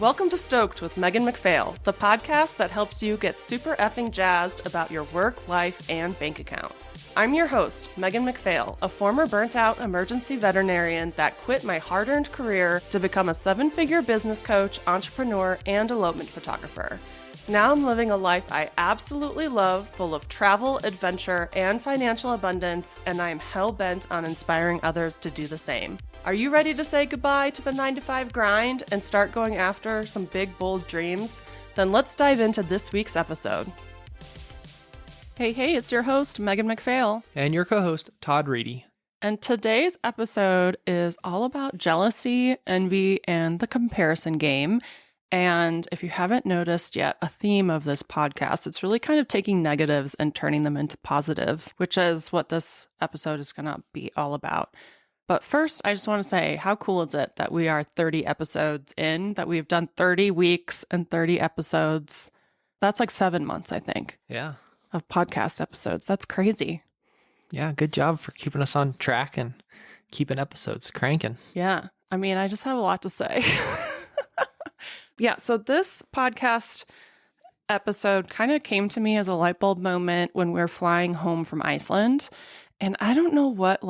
Welcome to Stoked with Megan McPhail, the podcast that helps you get super effing jazzed about your work, life, and bank account. I'm your host, Megan McPhail, a former burnt-out emergency veterinarian that quit my hard-earned career to become a seven-figure business coach, entrepreneur, and elopement photographer. Now I'm living a life I absolutely love, full of travel, adventure, and financial abundance, and I am hell-bent on inspiring others to do the same. Are you ready to say goodbye to the 9-to-5 grind and start going after some big, bold dreams? Then let's dive into this week's episode. Hey, it's your host, Megan McPhail. And your co-host, Todd Reedy. And today's episode is all about jealousy, envy, and the comparison game. And if you haven't noticed yet, a theme of this podcast, it's really kind of taking negatives and turning them into positives, which is what this episode is going to be all about. But first, I just want to say, how cool is it that we are 30 episodes in, that we've done 30 weeks and 30 episodes? That's like 7 months, I think. Yeah. Of podcast episodes. That's crazy. Yeah, good job for keeping us on track and keeping episodes cranking. Yeah. I mean, I just have a lot to say. Yeah, so this podcast episode kind of came to me as a light bulb moment when we were flying home from Iceland. And I don't know what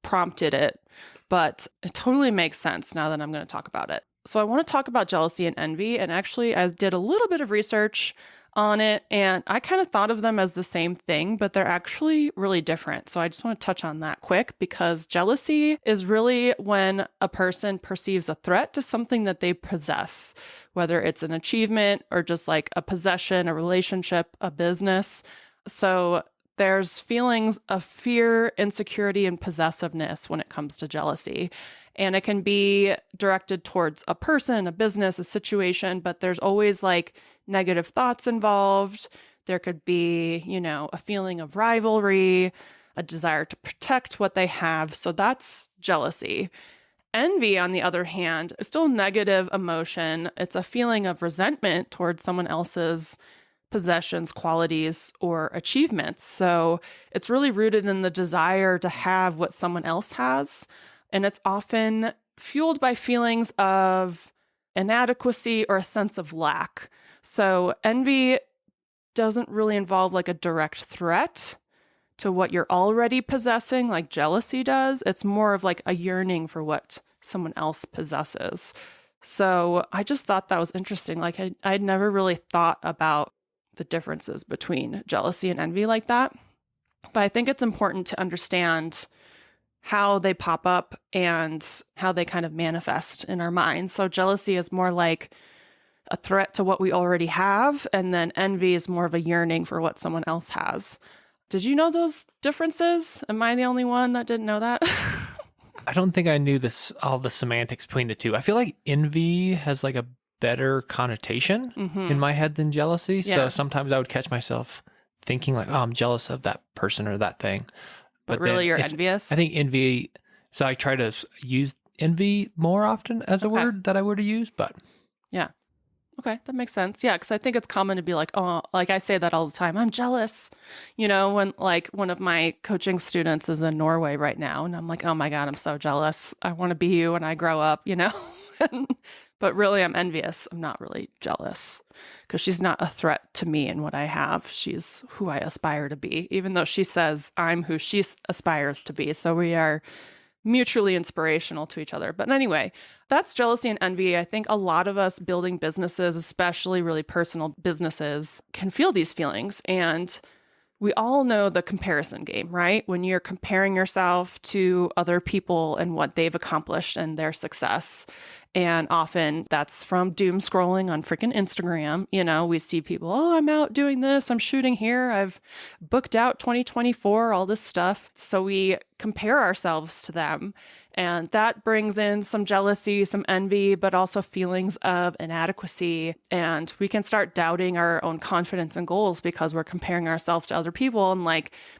prompted it, but it totally makes sense now that I'm going to talk about it. So I want to talk about jealousy and envy. And actually, I did a little bit of research on it, and I kind of thought of them as the same thing, but they're actually really different. So I just want to touch on that quick, because jealousy is really when a person perceives a threat to something that they possess, whether it's an achievement or just like a possession, a relationship, a business. So there's feelings of fear, insecurity, and possessiveness when it comes to jealousy. And it can be directed towards a person, a business, a situation, but there's always negative thoughts involved. There could be, a feeling of rivalry, a desire to protect what they have. So that's jealousy. Envy, on the other hand, is still a negative emotion. It's a feeling of resentment towards someone else's possessions, qualities, or achievements. So it's really rooted in the desire to have what someone else has. And it's often fueled by feelings of inadequacy or a sense of lack. So envy doesn't really involve a direct threat to what you're already possessing like jealousy does. It's more of a yearning for what someone else possesses. So I just thought that was interesting. I'd never really thought about the differences between jealousy and envy like that. But I think it's important to understand how they pop up and how they kind of manifest in our minds. So jealousy is more like a threat to what we already have, and then envy is more of a yearning for what someone else has. Did you know those differences? Am I the only one that didn't know that? I don't think I knew all the semantics between the two. I feel like envy has a better connotation in my head than jealousy. Yeah. So sometimes I would catch myself thinking oh, I'm jealous of that person or that thing. But really you're envious? I think envy, so I try to use envy more often as a word that I were to use, but. Yeah. Okay, that makes sense. Yeah, because I think it's common to be I say that all the time. I'm jealous. When one of my coaching students is in Norway right now, and I'm oh my God, I'm so jealous. I want to be you when I grow up, But really, I'm envious. I'm not really jealous because she's not a threat to me and what I have. She's who I aspire to be, even though she says I'm who she aspires to be. So we are mutually inspirational to each other. But anyway, that's jealousy and envy. I think a lot of us building businesses, especially really personal businesses, can feel these feelings. And we all know the comparison game, right? When you're comparing yourself to other people and what they've accomplished and their success. And often that's from doom scrolling on freaking Instagram. We see people, oh, I'm out doing this. I'm shooting here. I've booked out 2024, all this stuff. So we compare ourselves to them. And that brings in some jealousy, some envy, but also feelings of inadequacy. And we can start doubting our own confidence and goals because we're comparing ourselves to other people. And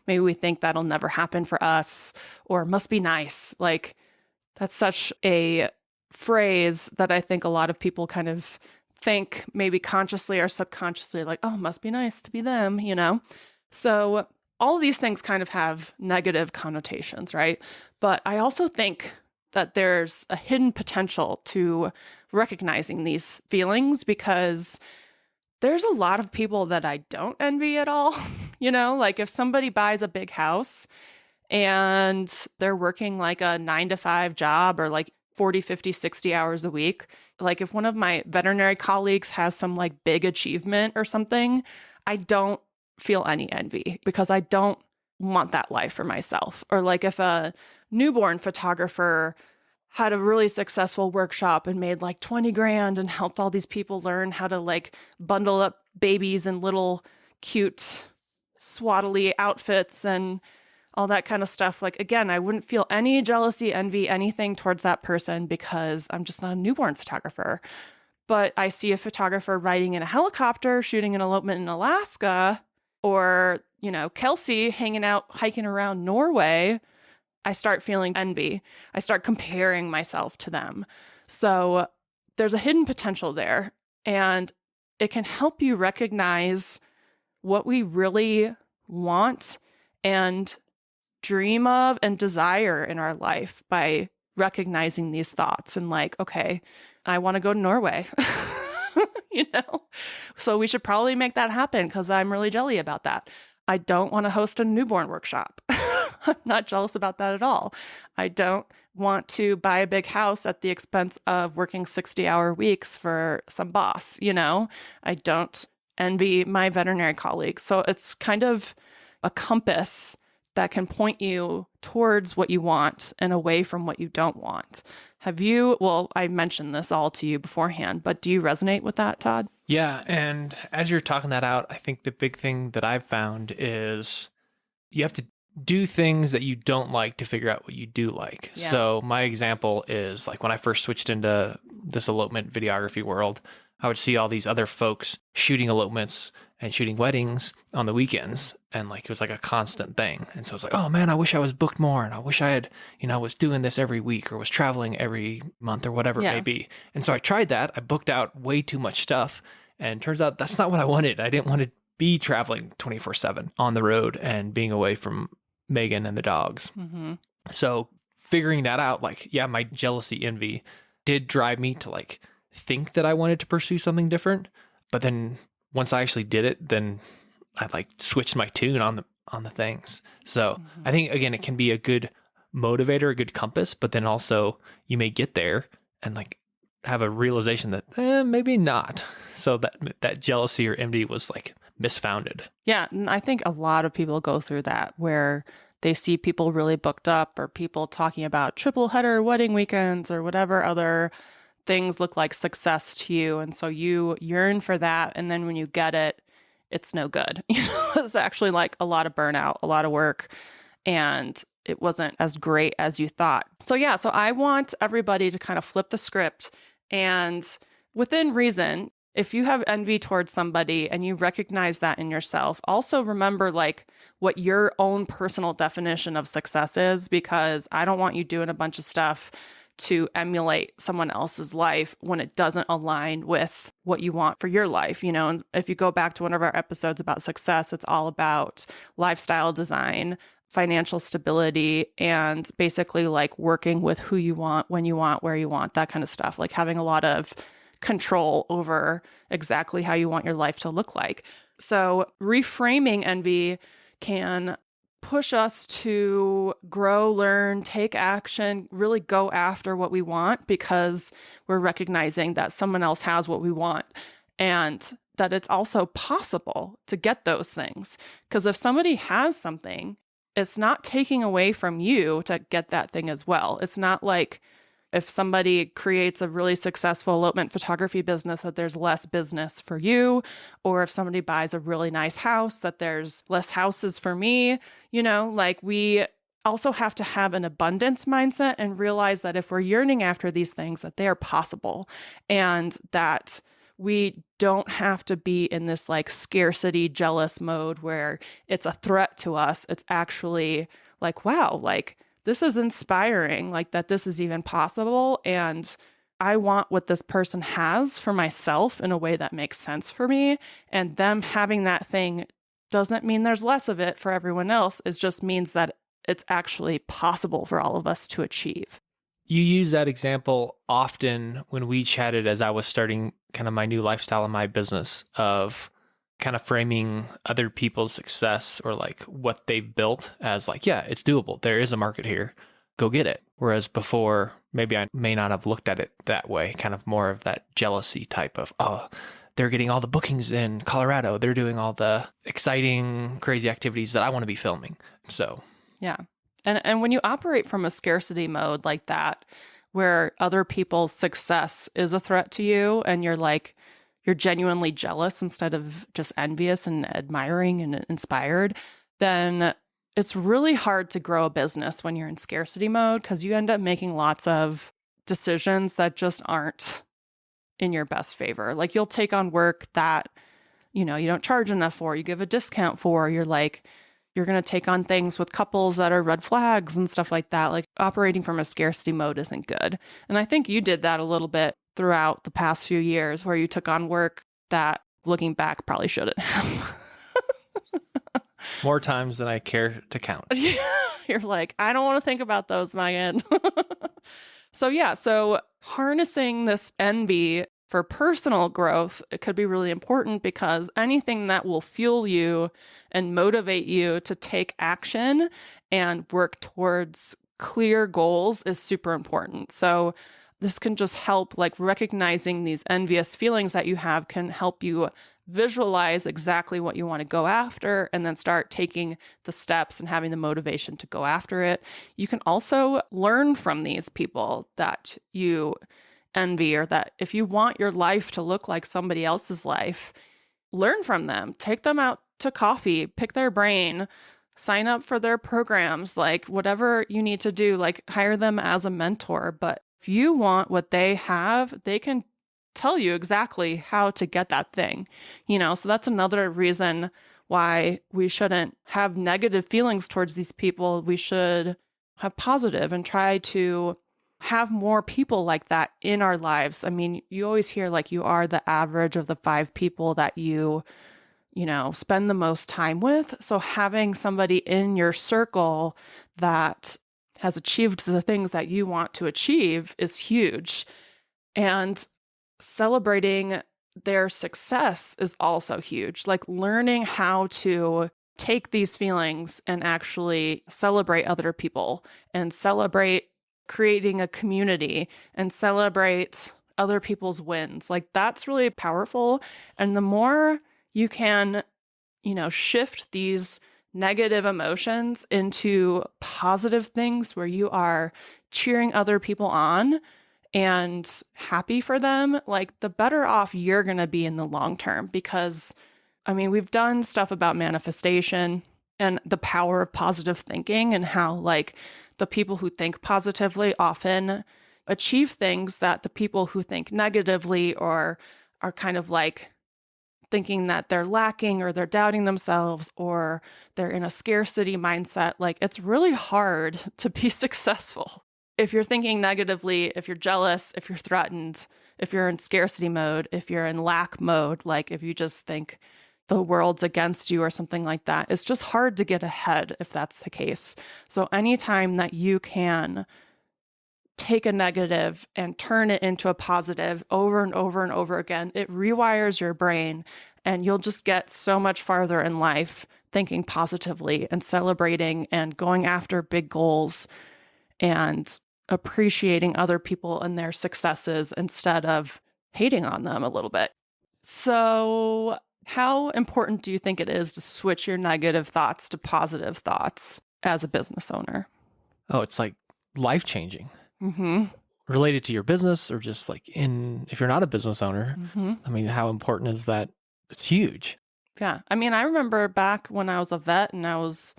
maybe we think that'll never happen for us or must be nice. That's such a phrase that I think a lot of people kind of think maybe consciously or subconsciously oh, must be nice to be them, So all of these things kind of have negative connotations, right? But I also think that there's a hidden potential to recognizing these feelings, because there's a lot of people that I don't envy at all. Like if somebody buys a big house and they're working like a 9-to-5 job or like 40, 50, 60 hours a week. Like if one of my veterinary colleagues has some like big achievement or something, I don't feel any envy because I don't want that life for myself. Or like if a newborn photographer had a really successful workshop and made like 20 grand and helped all these people learn how to like bundle up babies in little cute swaddly outfits and all that kind of stuff. Like, again, I wouldn't feel any jealousy, envy, anything towards that person because I'm just not a newborn photographer. But I see a photographer riding in a helicopter, shooting an elopement in Alaska, or, Kelsey hanging out, hiking around Norway. I start feeling envy. I start comparing myself to them. So there's a hidden potential there, and it can help you recognize what we really want and dream of and desire in our life by recognizing these thoughts and like, okay, I want to go to Norway, so we should probably make that happen because I'm really jelly about that. I don't want to host a newborn workshop. I'm not jealous about that at all. I don't want to buy a big house at the expense of working 60-hour weeks for some boss, I don't envy my veterinary colleagues. So it's kind of a compass that can point you towards what you want and away from what you don't want. I mentioned this all to you beforehand, but do you resonate with that, Todd? Yeah. And as you're talking that out, I think the big thing that I've found is you have to do things that you don't like to figure out what you do like. Yeah. So my example is like when I first switched into this elopement videography world, I would see all these other folks shooting elopements and shooting weddings on the weekends. And like, it was like a constant thing. And so I was like, oh man, I wish I was booked more. And I wish I had, was doing this every week or was traveling every month or whatever it may be. And so I tried that. I booked out way too much stuff. And turns out that's not what I wanted. I didn't want to be traveling 24/7 on the road and being away from Megan and the dogs. Mm-hmm. So figuring that out, like, yeah, my jealousy, envy did drive me to like think that I wanted to pursue something different. But then once I actually did it, then I like switched my tune on the things. So I think, again, it can be a good motivator, a good compass, but then also you may get there and like have a realization that maybe not. So that jealousy or envy was like misfounded. Yeah. And I think a lot of people go through that where they see people really booked up or people talking about triple header wedding weekends or whatever other things look like success to you. And so you yearn for that. And then when you get it, it's no good. It's actually like a lot of burnout, a lot of work, and it wasn't as great as you thought. So yeah, so I want everybody to kind of flip the script and within reason, if you have envy towards somebody and you recognize that in yourself, also remember like what your own personal definition of success is, because I don't want you doing a bunch of stuff to emulate someone else's life when it doesn't align with what you want for your life. And if you go back to one of our episodes about success, it's all about lifestyle design, financial stability, and basically like working with who you want, when you want, where you want, that kind of stuff, like having a lot of control over exactly how you want your life to look like. So reframing envy can push us to grow, learn, take action, really go after what we want because we're recognizing that someone else has what we want and that it's also possible to get those things. Because if somebody has something, it's not taking away from you to get that thing as well. It's not like if somebody creates a really successful elopement photography business, that there's less business for you, or if somebody buys a really nice house, that there's less houses for me. Like we also have to have an abundance mindset and realize that if we're yearning after these things, that they are possible and that we don't have to be in this like scarcity, jealous mode where it's a threat to us. It's actually like, wow, like, this is inspiring, like that this is even possible. And I want what this person has for myself in a way that makes sense for me. And them having that thing doesn't mean there's less of it for everyone else. It just means that it's actually possible for all of us to achieve. You use that example often when we chatted as I was starting kind of my new lifestyle in my business of kind of framing other people's success or like what they've built as like, yeah, it's doable. There is a market here. Go get it. Whereas before, maybe I may not have looked at it that way, kind of more of that jealousy type of, oh, they're getting all the bookings in Colorado. They're doing all the exciting, crazy activities that I want to be filming. So, yeah. And when you operate from a scarcity mode like that, where other people's success is a threat to you and you're genuinely jealous instead of just envious and admiring and inspired, then it's really hard to grow a business when you're in scarcity mode because you end up making lots of decisions that just aren't in your best favor. Like you'll take on work that, you don't charge enough for, you give a discount for, you're going to take on things with couples that are red flags and stuff like that. Like operating from a scarcity mode isn't good. And I think you did that a little bit throughout the past few years where you took on work that looking back probably shouldn't have. More times than I care to count. You're like, I don't want to think about those, Megan. So harnessing this envy for personal growth, it could be really important because anything that will fuel you and motivate you to take action and work towards clear goals is super important. So this can just help, like recognizing these envious feelings that you have can help you visualize exactly what you want to go after and then start taking the steps and having the motivation to go after it. You can also learn from these people that you envy, or that if you want your life to look like somebody else's life, learn from them, take them out to coffee, pick their brain, sign up for their programs, like whatever you need to do, like hire them as a mentor. But if you want what they have, they can tell you exactly how to get that thing, so that's another reason why we shouldn't have negative feelings towards these people. We should have positive and try to have more people like that in our lives. I mean, you always hear like you are the average of the 5 people that you spend the most time with. So having somebody in your circle that has achieved the things that you want to achieve is huge. And celebrating their success is also huge. Like learning how to take these feelings and actually celebrate other people and celebrate creating a community and celebrate other people's wins. Like that's really powerful. And the more you can, shift these negative emotions into positive things where you are cheering other people on and happy for them, like the better off you're going to be in the long term. Because, we've done stuff about manifestation and the power of positive thinking and how like the people who think positively often achieve things that the people who think negatively or are kind of like thinking that they're lacking or they're doubting themselves or they're in a scarcity mindset. Like it's really hard to be successful. If you're thinking negatively, if you're jealous, if you're threatened, if you're in scarcity mode, if you're in lack mode, like if you just think the world's against you or something like that, it's just hard to get ahead if that's the case. So anytime that you can take a negative and turn it into a positive over and over and over again, it rewires your brain and you'll just get so much farther in life thinking positively and celebrating and going after big goals and appreciating other people and their successes instead of hating on them a little bit. So how important do you think it is to switch your negative thoughts to positive thoughts as a business owner? Oh, it's like life-changing. Mm-hmm. Related to your business or just like if you're not a business owner, how important is that? It's huge. Yeah. I remember back when I was a vet and I was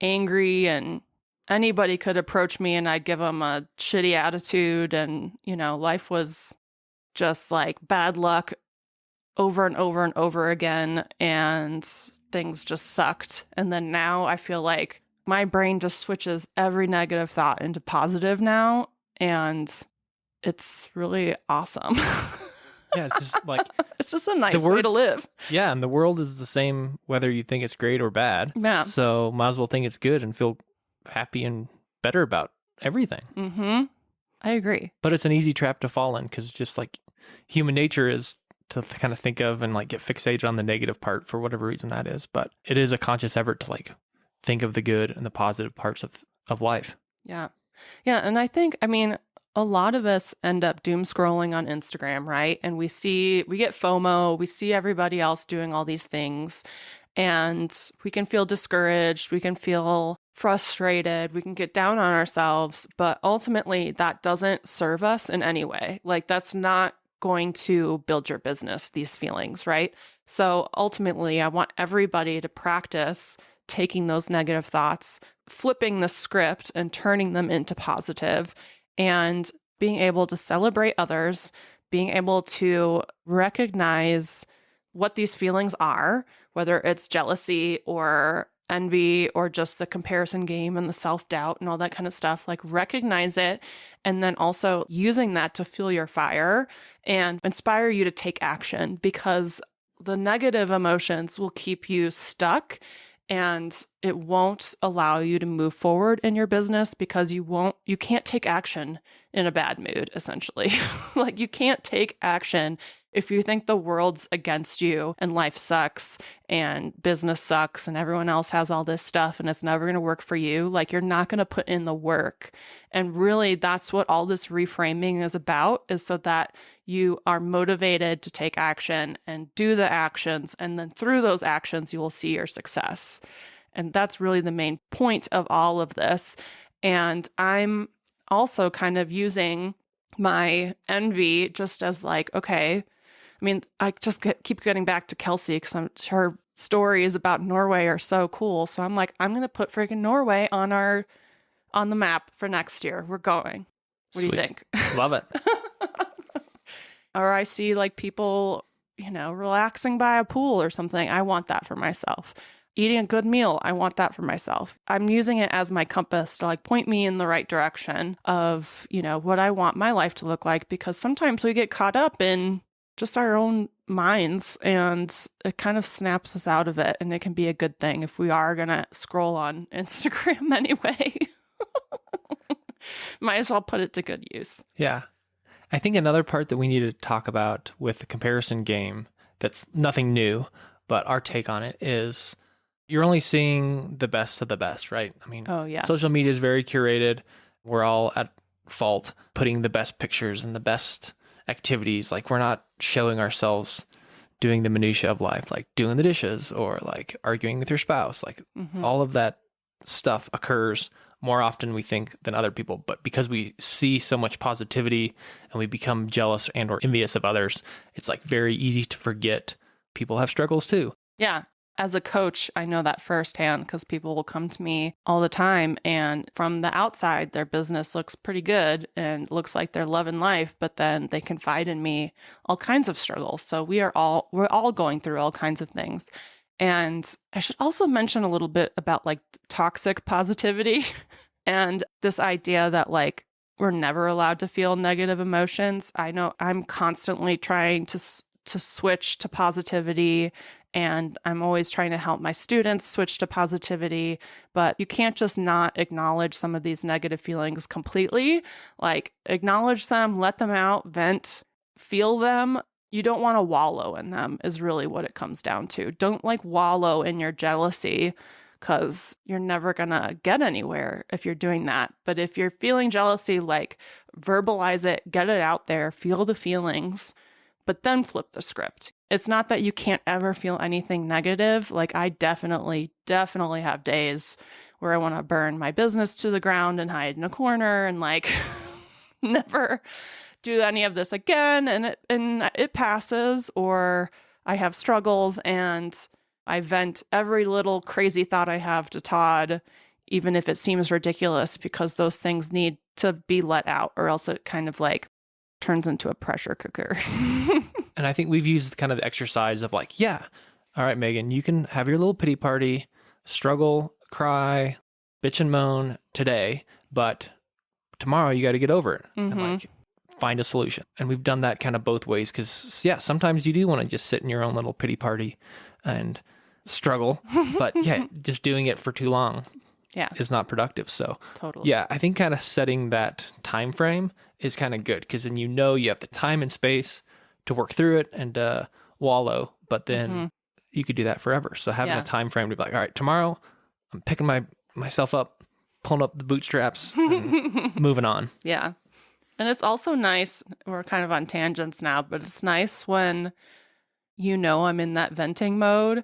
angry and anybody could approach me and I'd give them a shitty attitude and, life was just like bad luck over and over and over again and things just sucked. And then now I feel like my brain just switches every negative thought into positive now and it's really awesome. Yeah, it's just like it's just a nice way to live. Yeah, and the world is the same whether you think it's great or bad. Yeah. So might as well think it's good and feel happy and better about everything. Mm-hmm. I agree. But it's an easy trap to fall in because it's just like human nature is to kind of think of and like get fixated on the negative part for whatever reason that is. But it is a conscious effort to like think of the good and the positive parts of life. Yeah. Yeah. And I think, a lot of us end up doom scrolling on Instagram, right? And we get FOMO, we see everybody else doing all these things, and we can feel discouraged, we can feel frustrated, we can get down on ourselves, but ultimately that doesn't serve us in any way. Like, that's not going to build your business, these feelings, right? So ultimately, I want everybody to practice taking those negative thoughts, flipping the script and turning them into positive, and being able to celebrate others, being able to recognize what these feelings are, whether it's jealousy or envy or just the comparison game and the self-doubt and all that kind of stuff. Like, recognize it, and then also using that to fuel your fire and inspire you to take action, because the negative emotions will keep you stuck and it won't allow you to move forward in your business, because you can't take action in a bad mood, essentially. Like, you can't take action if you think the world's against you and life sucks and business sucks and everyone else has all this stuff and it's never going to work for you. Like, you're not going to put in the work. And really, that's what all this reframing is about, is so that you are motivated to take action and do the actions. And then through those actions, you will see your success. And that's really the main point of all of this. And I'm also kind of using my envy just as like, okay, I just keep getting back to Kelsey because her stories about Norway are so cool. So I'm like, I'm going to put freaking Norway on the map for next year. We're going. What do you think? Love it. Or I see like people, relaxing by a pool or something. I want that for myself. Eating a good meal, I want that for myself. I'm using it as my compass to like point me in the right direction of, what I want my life to look like, because sometimes we get caught up in just our own minds and it kind of snaps us out of it. And it can be a good thing if we are going to scroll on Instagram anyway. Might as well put it to good use. Yeah. I think another part that we need to talk about with the comparison game that's nothing new, but our take on it is you're only seeing the best of the best, right? Oh, yes. Social media is very curated. We're all at fault putting the best pictures and the best activities. Like, we're not showing ourselves doing the minutia of life, like doing the dishes or like arguing with your spouse. Like, all of that stuff occurs more often we think than other people. But because we see so much positivity and we become jealous and or envious of others, it's like very easy to forget people have struggles too. Yeah. As a coach, I know that firsthand, because people will come to me all the time and from the outside, their business looks pretty good and looks like they're loving life, but then they confide in me all kinds of struggles. So we're all going through all kinds of things. And I should also mention a little bit about like toxic positivity and this idea that like we're never allowed to feel negative emotions. I know I'm constantly trying to switch to positivity, and I'm always trying to help my students switch to positivity, but you can't just not acknowledge some of these negative feelings completely. Like, acknowledge them, let them out, vent, feel them. You don't want to wallow in them is really what it comes down to. Don't like wallow in your jealousy, because you're never going to get anywhere if you're doing that. But if you're feeling jealousy, like, verbalize it, get it out there, feel the feelings, but then flip the script. It's not that you can't ever feel anything negative. Like, I definitely have days where I want to burn my business to the ground and hide in a corner and like never do any of this again. And it passes, or I have struggles and I vent every little crazy thought I have to Todd, even if it seems ridiculous, because those things need to be let out, or else it kind of like turns into a pressure cooker. And I think we've used kind of the exercise of like, yeah, all right, Megan, you can have your little pity party, struggle, cry, bitch and moan today, but tomorrow you got to get over it and like find a solution. And we've done that kind of both ways, because yeah, sometimes you do want to just sit in your own little pity party and struggle, but yeah, just doing it for too long is not productive. So totally. Yeah, I think kind of setting that time frame is kind of good, because then you have the time and space to work through it and wallow, but then you could do that forever. So having a time frame to be like, all right, tomorrow I'm picking myself up, pulling up the bootstraps, and moving on. Yeah. And it's also nice, we're kind of on tangents now, but it's nice when I'm in that venting mode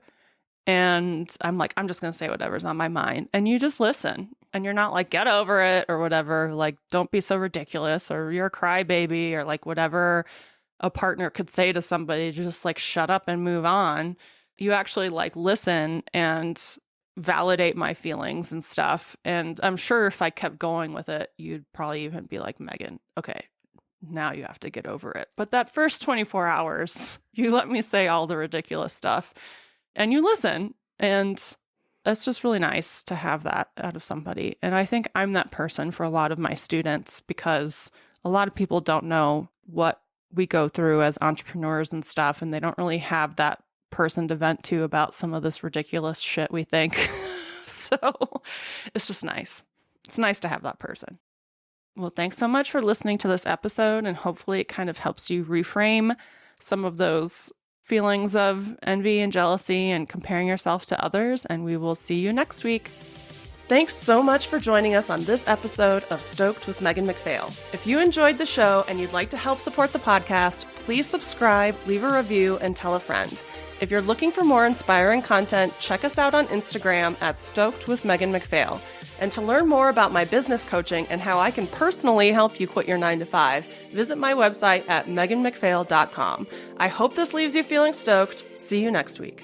and I'm like, I'm just going to say whatever's on my mind. And you just listen and you're not like, get over it or whatever. Like, don't be so ridiculous, or you're a crybaby, or like whatever a partner could say to somebody, just like shut up and move on. You actually like listen and validate my feelings and stuff. And I'm sure if I kept going with it, you'd probably even be like, Megan, okay, now you have to get over it. But that first 24 hours, you let me say all the ridiculous stuff and you listen. And it's just really nice to have that out of somebody. And I think I'm that person for a lot of my students, because a lot of people don't know what we go through as entrepreneurs and stuff. And they don't really have that person to vent to about some of this ridiculous shit we think. So it's just nice. It's nice to have that person. Well, thanks so much for listening to this episode, and hopefully it kind of helps you reframe some of those feelings of envy and jealousy and comparing yourself to others, and we will see you next week. Thanks so much for joining us on this episode of Stoked with Megan McPhail. If you enjoyed the show and you'd like to help support the podcast, please subscribe, leave a review, and tell a friend. If you're looking for more inspiring content, check us out on Instagram at Stoked with Megan McPhail. And to learn more about my business coaching and how I can personally help you quit your 9-to-5, visit my website at meganmcphail.com. I hope this leaves you feeling stoked. See you next week.